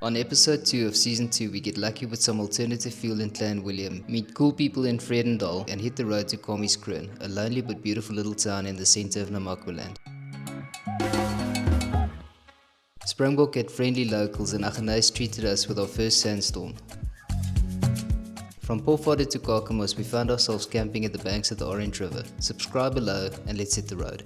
On episode 2 of season 2, we get lucky with some alternative fuel in Clanwilliam, meet cool people in Vredendal, and hit the road to Kamieskroon, a lonely but beautiful little town in the center of Namaqualand. Springbok had friendly locals and Aggeneys treated us with our first sandstorm. From Pofadder to Kakamas, we found ourselves camping at the banks of the Orange River. Subscribe below and let's hit the road.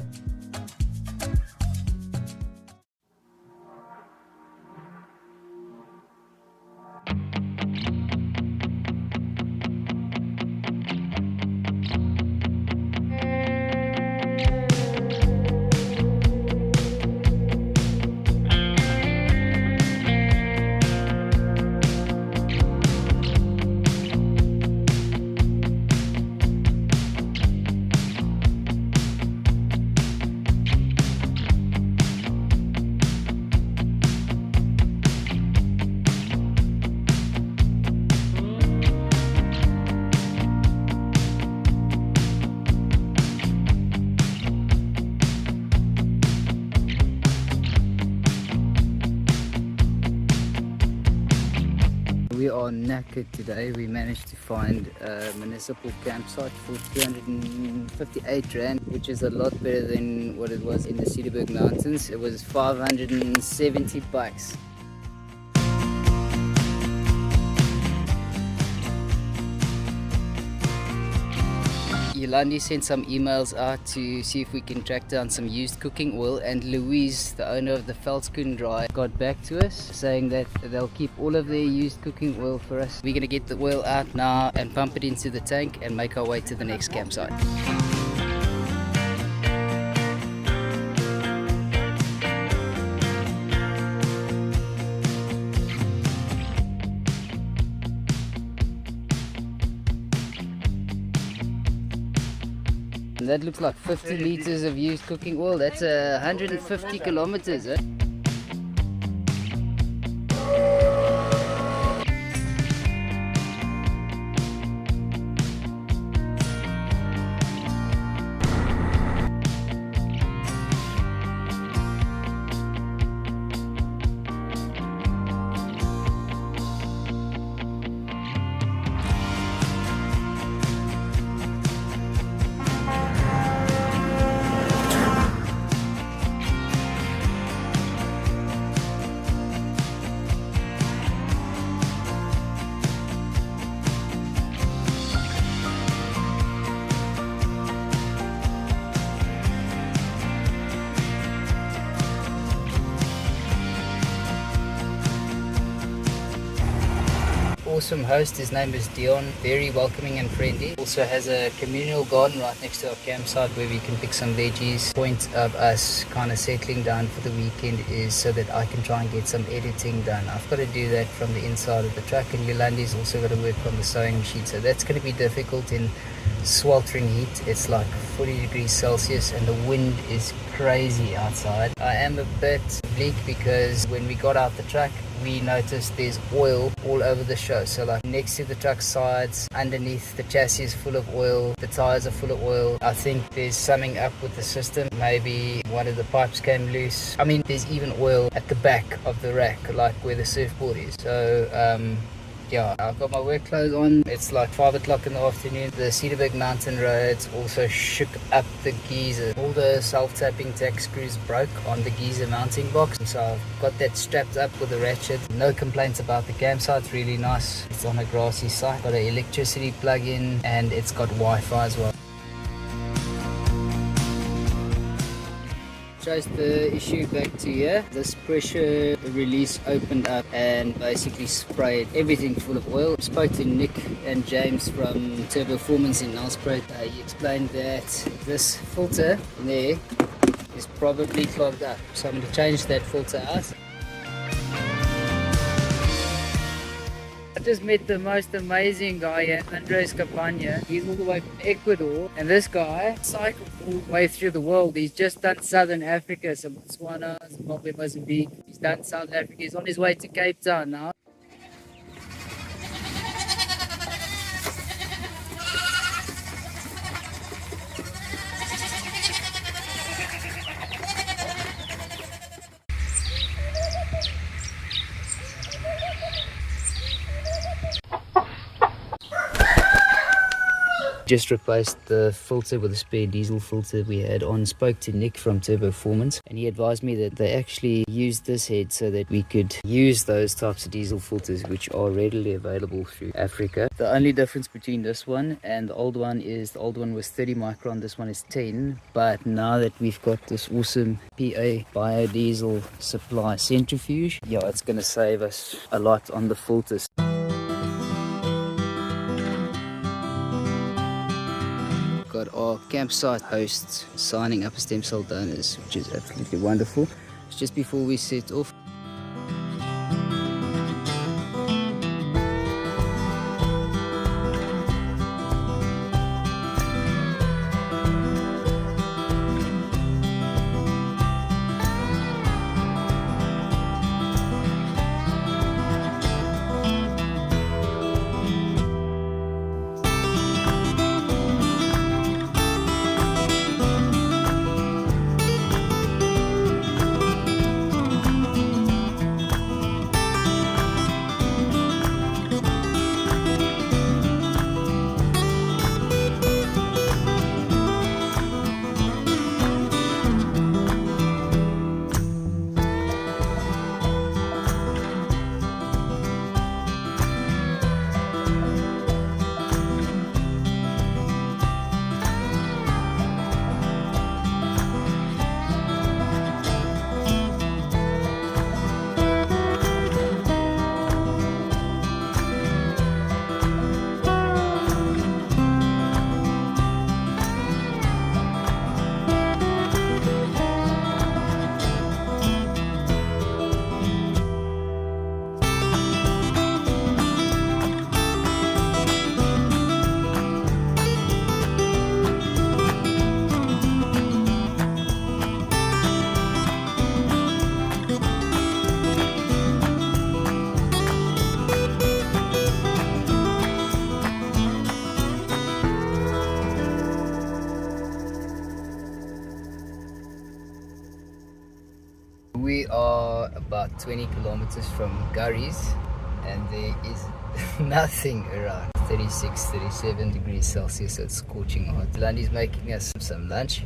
We are knackered today. We managed to find a municipal campsite for 258 Rand, which is a lot better than what it was in the Cederberg Mountains. It was 570 bucks. Yolandi sent some emails out to see if we can track down some used cooking oil, and Louise, the owner of the Veldskoendraai, got back to us saying that they'll keep all of their used cooking oil for us. We're gonna get the oil out now and pump it into the tank and make our way to the next campsite. That looks like 50 liters of used cooking oil. That's 150 kilometers, eh? Awesome host, his name is Dion, very welcoming and friendly. Also has a communal garden right next to our campsite where we can pick some veggies. Point of us kind of settling down for the weekend is so that I can try and get some editing done. I've got to do that from the inside of the truck, and Yolandi's also got to work on the sewing machine, so that's going to be difficult in sweltering heat. It's like 40 degrees Celsius and the wind is crazy outside. I am a bit bleak because when we got out the truck we noticed there's oil all over the show. So like next to the truck sides, underneath the chassis is full of oil, the tires are full of oil. I think there's something up with the system. Maybe one of the pipes came loose. I mean, there's even oil at the back of the rack, like where the surfboard is. So yeah, I've got my work clothes on. It's like 5 o'clock in the afternoon. The Cederberg mountain roads also shook up the geyser. All the self-tapping tack screws broke on the geyser mounting box, so I've got that strapped up with a ratchet. No complaints about the campsite, it's really nice. It's on a grassy site, got an electricity plug-in, and it's got Wi-Fi as well. Trace the issue back to here. This pressure release opened up and basically sprayed everything full of oil. I spoke to Nick and James from Turbo Formance in Nelspruit. He explained that this filter there is probably clogged up, so I'm going to change that filter out. I just met the most amazing guy here, Andres Campagna. He's all the way from Ecuador, and this guy cycled all the way through the world. He's just done Southern Africa, so Botswana, Zimbabwe, Mozambique. He's done South Africa. He's on his way to Cape Town now. Just replaced the filter with a spare diesel filter we had on. Spoke to Nick from Turboformance, and he advised me that they actually used this head so that we could use those types of diesel filters which are readily available through Africa. The only difference between this one and the old one is the old one was 30 micron, this one is 10. But now that we've got this awesome PA biodiesel supply centrifuge, yeah, it's going to save us a lot on the filters. Got our campsite hosts signing up as stem cell donors, which is absolutely wonderful. It's just before we set off. We are about 20 kilometers from Gary's and there is nothing around. 36, 37 degrees Celsius, so it's scorching hot. Landy's making us some lunch.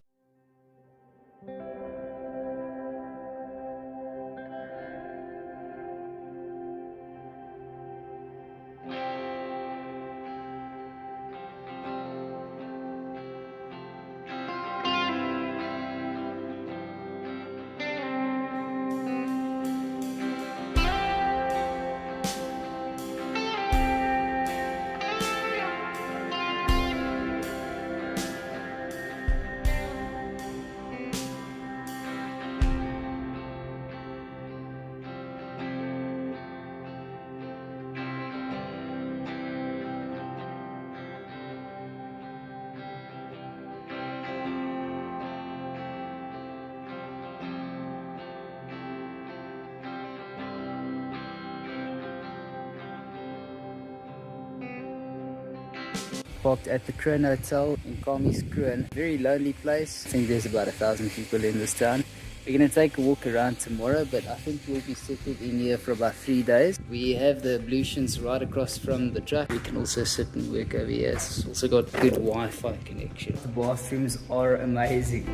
Parked at the Kroon Hotel in Kamieskroon. Very lonely place. I think there's about 1,000 people in this town. We're going to take a walk around tomorrow, but I think we'll be settled in here for about 3 days. We have the ablutions right across from the truck. We can also sit and work over here. It's also got good Wi-Fi connection. The bathrooms are amazing.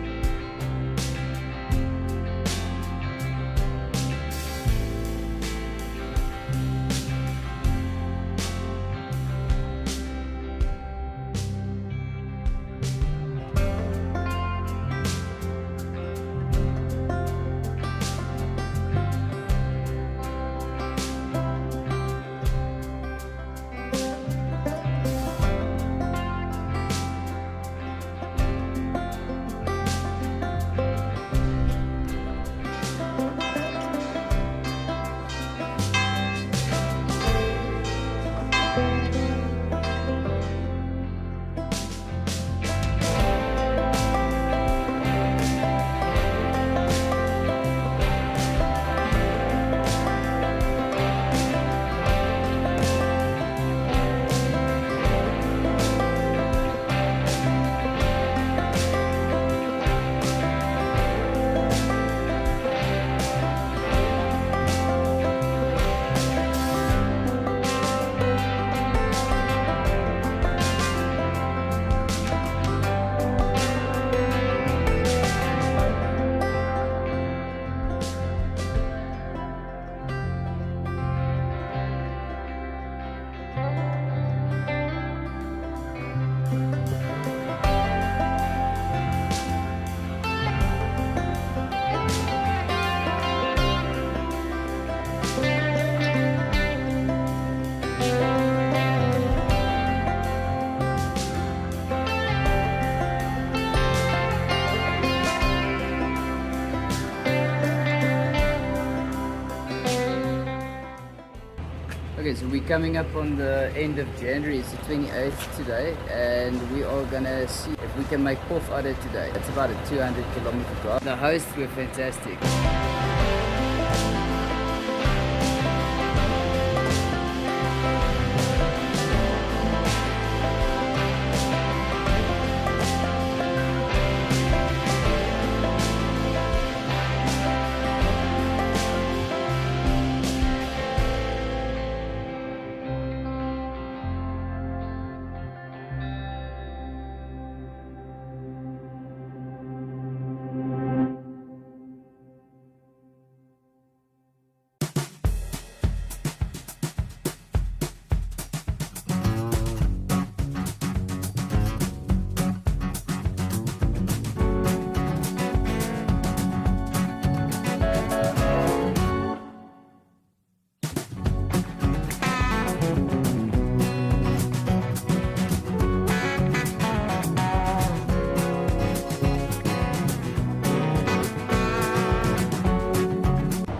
Okay, so we're coming up on the end of January. It's the 28th today, and we are gonna see if we can make Pofadder today. It's about a 200-kilometer drive. The hosts were fantastic.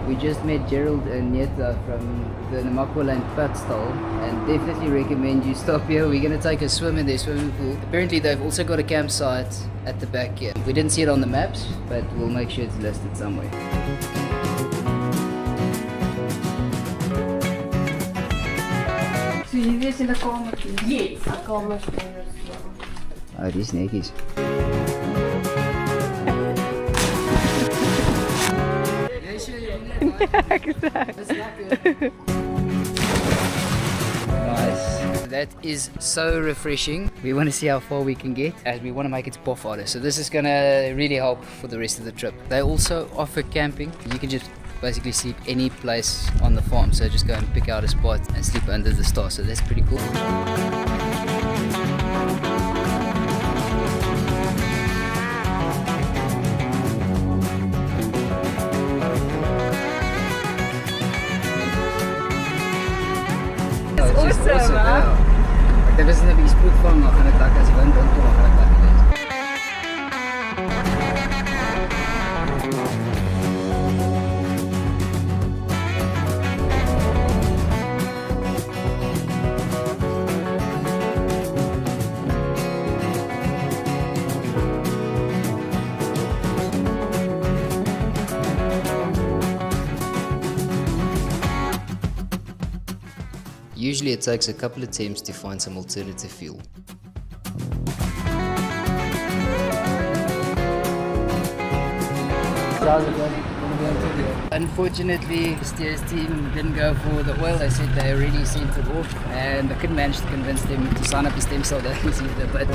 We just met Gerald and Nieta from the Namaqualand Padstal, and definitely recommend you stop here. We're going to take a swim in their swimming pool. Apparently they've also got a campsite at the back here. We didn't see it on the maps, but we'll make sure it's listed somewhere. So hier is in de kamer. Yes, de kamer. Oh, die is netjies. Nice. That is so refreshing. We want to see how far we can get, as we want to make it to Pofadder. So this is going to really help for the rest of the trip. They also offer camping. You can just basically sleep any place on the farm. So just go and pick out a spot and sleep under the stars. So that's pretty cool. Awesome, huh? Ek dink as jy 'n bietjie spoed vang, dan gaan dit lekker as die wind rondkom, dan gaan dit lekker wees. Usually it takes a couple of attempts to find some alternative fuel. Unfortunately, Steer's team didn't go for the oil. They said they already sent it off, and I couldn't manage to convince them to sign up as stem cell donors either. But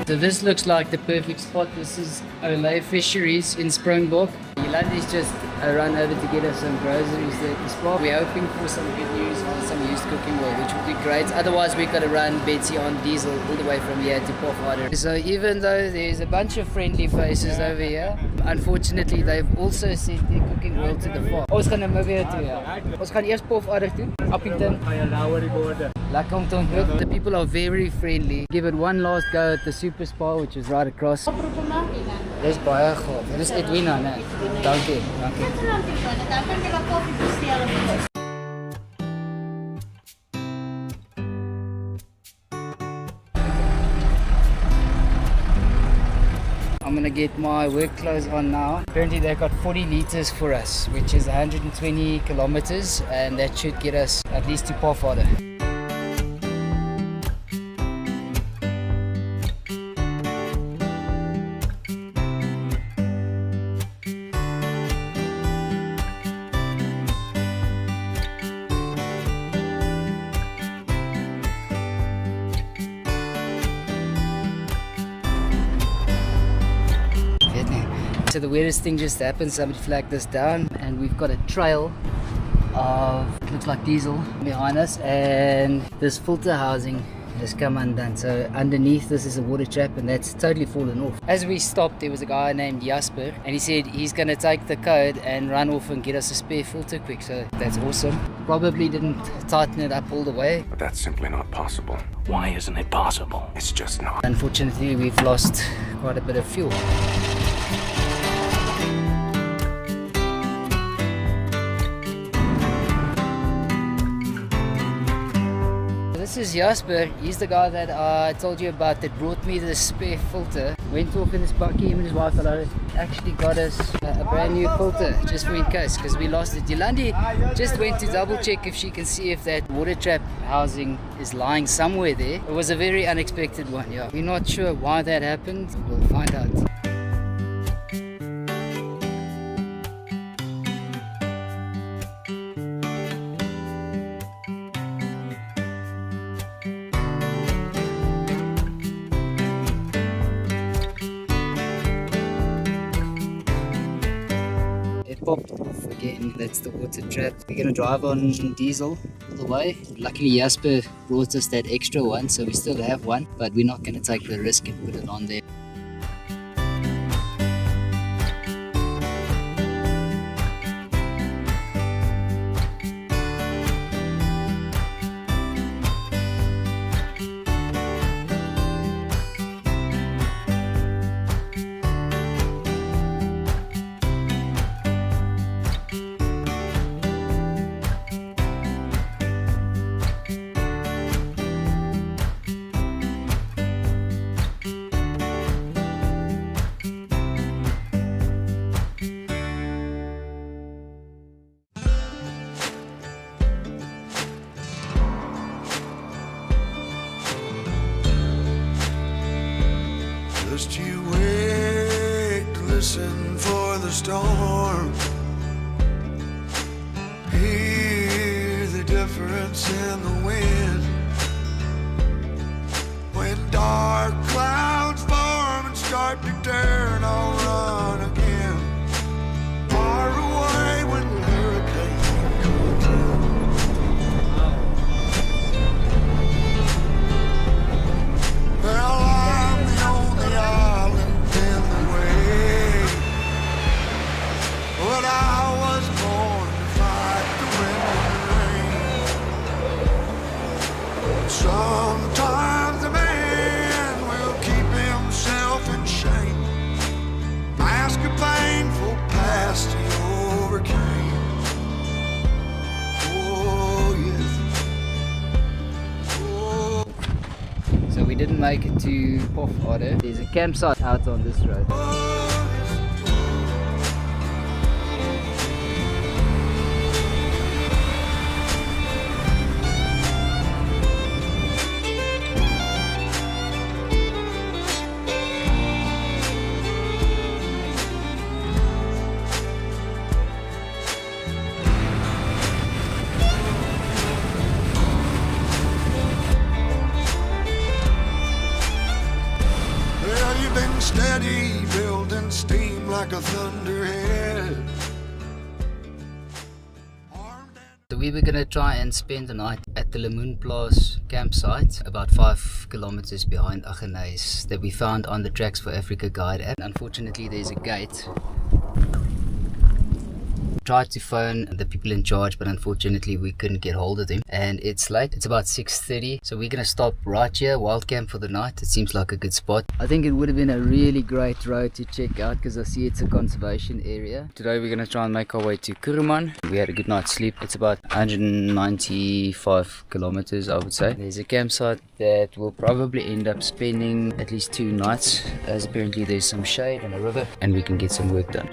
so this looks like the perfect spot. This is Overland Fisheries in Springbok. Yolanda's just run over to get us some groceries there at the spot. We're hoping for some good news on some used cooking oil, which would be great. Otherwise, we've got to run Betsy on diesel all the way from here to Pofadder. So even though there's a bunch of friendly faces over here, unfortunately, they've also sent their cooking oil to the farm. Ons gaan nou weer toe, ja. Ons gaan eers Pofadder toe, Appington. Lekker om te ontmoet. The people are very friendly. Give it one last go at the Superspar, which is right across. Dis baie gaaf. Dit is Edwina, né? Dankie, dankie. I'm gonna get my work clothes on now. Apparently they've got 40 litres for us, which is 120 kilometers, and that should get us at least to Pofadder. So the weirdest thing just happened. Somebody flagged us down, and we've got a trail of, it looks like diesel behind us, and this filter housing has come undone. So underneath this is a water trap, and that's totally fallen off. As we stopped, there was a guy named Jasper, and he said he's going to take the code and run off and get us a spare filter quick. So that's awesome. Probably didn't tighten it up all the way, but that's simply not possible. Why isn't it possible? It's just not. Unfortunately, we've lost quite a bit of fuel. this is Jasper. He's the guy that I told you about that brought me the spare filter. Went off in his bucky, him and his wife actually got us a brand new filter just for in case, because we lost it. Yolandi just went to double check if she can see if that water trap housing is lying somewhere there. It was a very unexpected one, yeah. We're not sure why that happened. We'll find out. Popped off again. That's the water trap. We're gonna drive on diesel all the way. Luckily Jasper brought us that extra one, so we still have one, but we're not gonna take the risk and put it on there. Just you wait to listen for the storm. Hear the difference in the wind. When dark clouds form and start to turn, I'll run again. Far away when the hurricane comes in. Well, I'm the only island in the way, but I was born to fight the wind and rain. Sometimes a man will keep himself in shame, mask a painful past he overcame. Oh yes, oh. So we didn't make it to Pofadder. There's a campsite out on this road. Well, you've been steady, building steam like a thunderhead. So we were going to try and spend the night at the Plaas campsite, about 5 kilometers behind Aggeneys, that we found on the Tracks for Africa guide app. Unfortunately, there's a gate. Tried to phone the people in charge, but unfortunately we couldn't get hold of them, and it's late. It's about 6:30, so we're gonna stop right here, wild camp for the night. It seems like a good spot. I think it would have been a really great road to check out because I see it's a conservation area. Today we're gonna try and make our way to Kroon. We had a good night's sleep. It's about 195 kilometers, I would say. There's a campsite that we'll probably end up spending at least 2 nights, as apparently there's some shade and a river, and we can get some work done.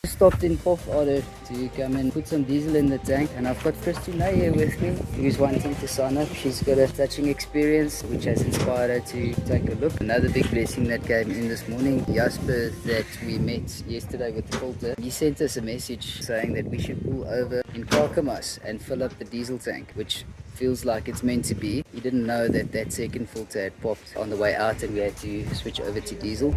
Stopped in Pofadder to come and put some diesel in the tank, and I've got Christina here with me who's wanting to sign up. She's got a touching experience which has inspired her to take a look. Another big blessing that came in this morning, Jasper that we met yesterday with the filter, he sent us a message saying that we should pull over in Kakamas and fill up the diesel tank, which feels like it's meant to be. We didn't know that that second filter had popped on the way out and we had to switch over to diesel.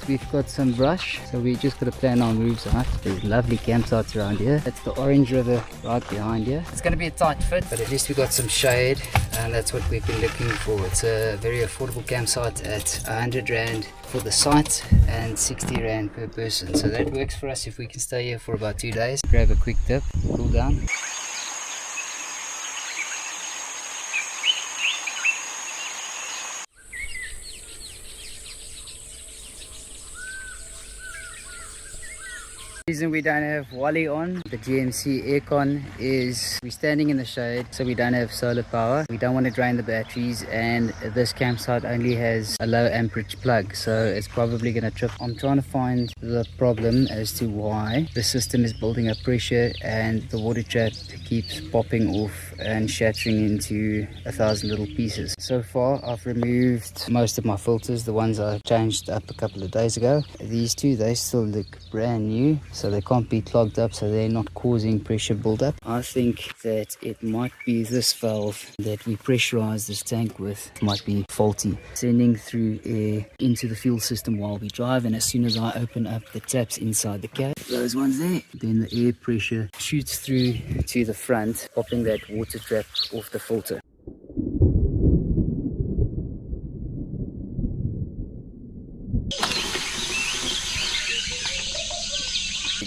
We've got some brush, so we just got to plan our moves out. There's lovely campsites around here. That's the Orange River right behind here. It's going to be a tight fit, but at least we got some shade, and that's what we've been looking for. It's a very affordable campsite at 100 Rand for the site and 60 Rand per person. So that works for us if we can stay here for about 2 days. Grab a quick dip, cool down. The reason we don't have Wally on the GMC aircon is we're standing in the shade, so we don't have solar power. We don't want to drain the batteries, and this campsite only has a low amperage plug, so it's probably going to trip. I'm trying to find the problem as to why the system is building up pressure and the water jet keeps popping off and shattering into 1,000 little pieces. So far I've removed most of my filters, the ones I changed up a couple of days ago. These two, they still look brand new, so they can't be clogged up, so they're not causing pressure buildup. I think that it might be this valve that we pressurize this tank with might be faulty, sending through air into the fuel system while we drive, and as soon as I open up the taps inside the cab, those ones there, then the air pressure shoots through to the front, popping that water trap off the filter.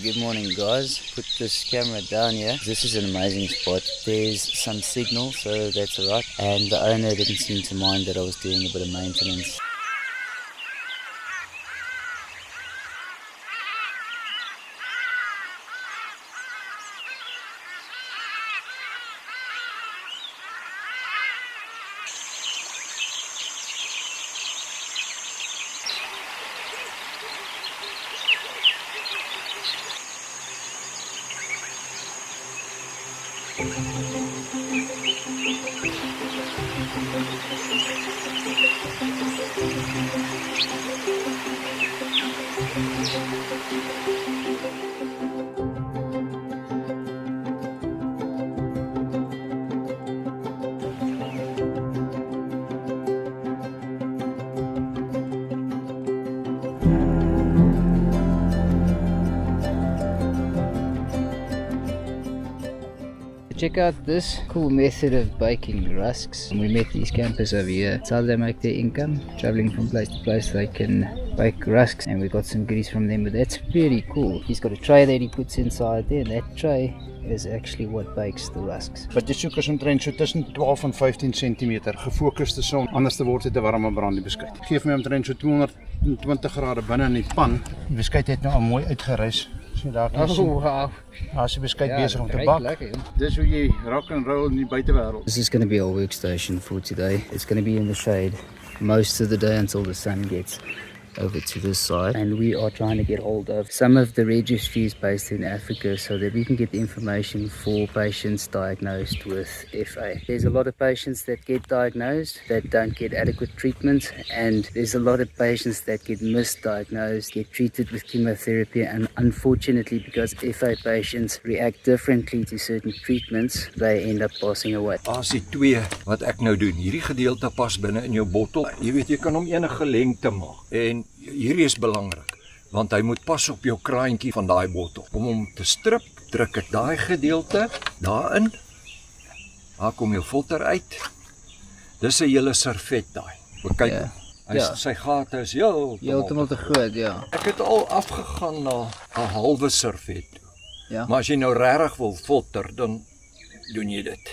Good morning guys, put this camera down here. This is an amazing spot. There's some signal, so that's alright, and the owner didn't seem to mind that I was doing a bit of maintenance. Check out this cool method of baking rusks. We met these campers over here. It's how they make their income. Traveling from place to place, they can bake rusks, and we got some goodies from them, but that's pretty cool. He's got a tray that he puts inside there, and that tray is actually what bakes the rusks. Wat jy soek is omtrent so tussen 12 en 15 cm gefokuste son, anders word dit 'n warme brand die beskuit. Geef my omtrent so 220 grade binne in die pan. Die beskuit het nou al mooi uitgerys. So daar kan jy wow. As jy beskuit besig om te bak. Dis hoe jy rock and roll in die buitewêreld. This is going to be our workstation for today. It's going to be in the shade most of the day until the sun gets over to this side, and we are trying to get hold of some of the registries based in Africa so that we can get the information for patients diagnosed with FA. There's a lot of patients that get diagnosed that don't get adequate treatment, and there's a lot of patients that get misdiagnosed, get treated with chemotherapy, and unfortunately, because FA patients react differently to certain treatments, they end up passing away. As die twee wat ek nou doen, hierdie gedeelte pas binne in jou bottel. Jy weet, jy kan hom enige lengte maak. En hierdie is belangrik, want hy moet pas op jou kraantjie van daai bottel. Om hom te strip, druk ek daai gedeelte daarin. Daar kom jou filter uit. Dis 'n hele servet daai. Kyk, sy gate is Heeltemal te groot, ja. Ek het al afgegaan na 'n halwe servet toe. Ja. Maar as jy nou regtig wil filter, dan doen jy dit.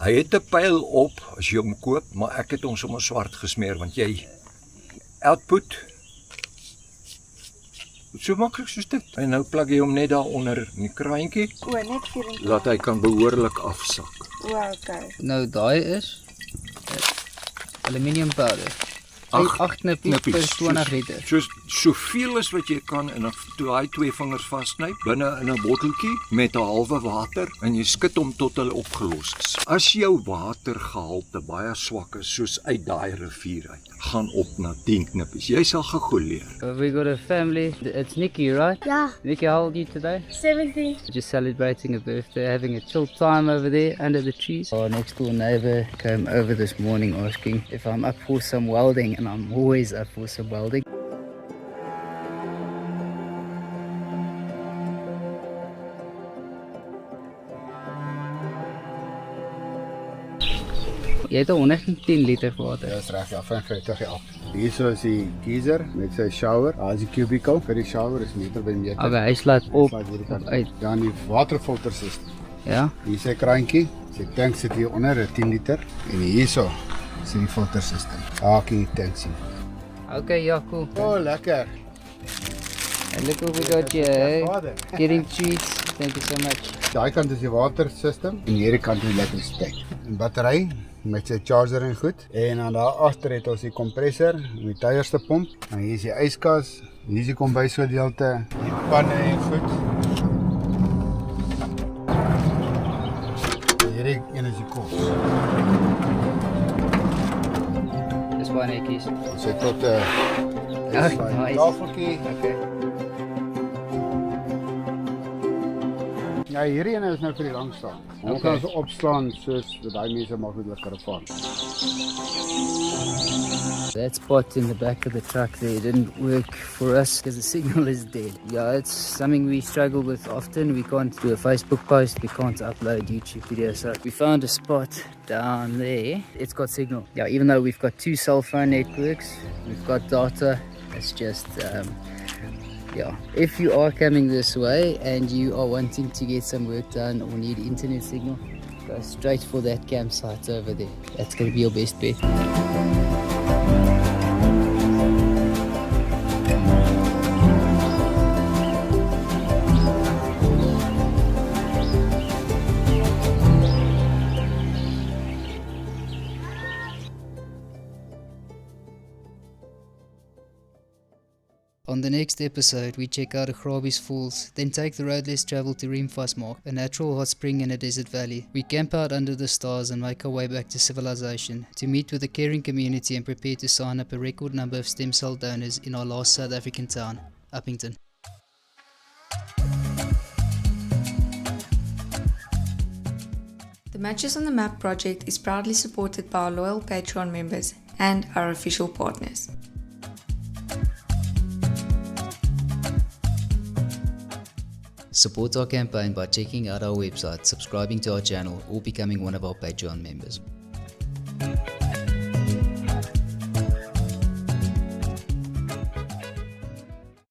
Hy het 'n pyl op as jy hom koop, maar ek het hom sommer swart gesmeer, want jy output so maklik soos dit. En nou plak jy hom net daar onder in die kraantjie. Net 4. Laat hy kan behoorlik afsak. Okay. Nou daai is aluminium powder. 8 knippies per 20 liter. Soos soveel as wat jy kan, en dan daai 2 vingers vassny binne in 'n botteltjie met 'n halwe water, en jy skud hom tot hulle opgelos is. As jou watergehalte baie swak is, soos uit daai rivier uit, gaan op na 10 knippies. Jy sal gegoleer. We got a family. It's Nikki, right? Yeah. Nikki, how old are you today? 70. Just celebrating a birthday, having a chill time over there under the trees. Our next door neighbor came over this morning asking if I'm up for some welding, and I'm always up for some welding. Jy het 110 liter water. Dis reg, ja, 55 ja. Hier is die geyser met sy shower. Daar is die cubicle vir die shower, is meter by meter. Okay, hy slaat op hierdie kant uit. Ja, en die waterfilter system. Ja. Hier is sy kraantjie. Sy tank sit hier onder, 'n 10 liter. En hierso is die filter system. Daar kan jy tank sien. Okay, ja, cool. Oh, lekker. And look what we got here, eh? Getting treats. Thank you so much. Daai kant is die water system en hierdie kant is elektrisiteit. 'n Battery met sy charger en goed. En dan daar agter het ons die kompressor om die tyres te pomp. En hier is die yskas, hier is die kombuisgedeelte, die panne en goed. Hierdie een is die kos. Dis baie netjies. Ons het tot 'n nice. tafeltjie. Okay. Ja, hierdie ene is nou vir die lang staan. Ons kan ons opslaan soos dat daai mense maklik kan vaar. That spot in the back of the truck there didn't work for us because the signal is dead. Yeah, it's something we struggle with often. We can't do a Facebook post, we can't upload YouTube videos. So we found a spot down there. It's got signal. Yeah, even though we've got 2 cell phone networks, we've got data. It's just, yeah. If you are coming this way and you are wanting to get some work done or need internet signal, go straight for that campsite over there. That's going to be your best bet. On the next episode, we check out Aggeneys Falls, then take the road less traveled to Riemvasmark, a natural hot spring in a desert valley. We camp out under the stars and make our way back to civilization, to meet with a caring community and prepare to sign up a record number of stem cell donors in our last South African town, Uppington. The Matches on the Map project is proudly supported by our loyal Patreon members and our official partners. Support our campaign by checking out our website, subscribing to our channel, or becoming one of our Patreon members.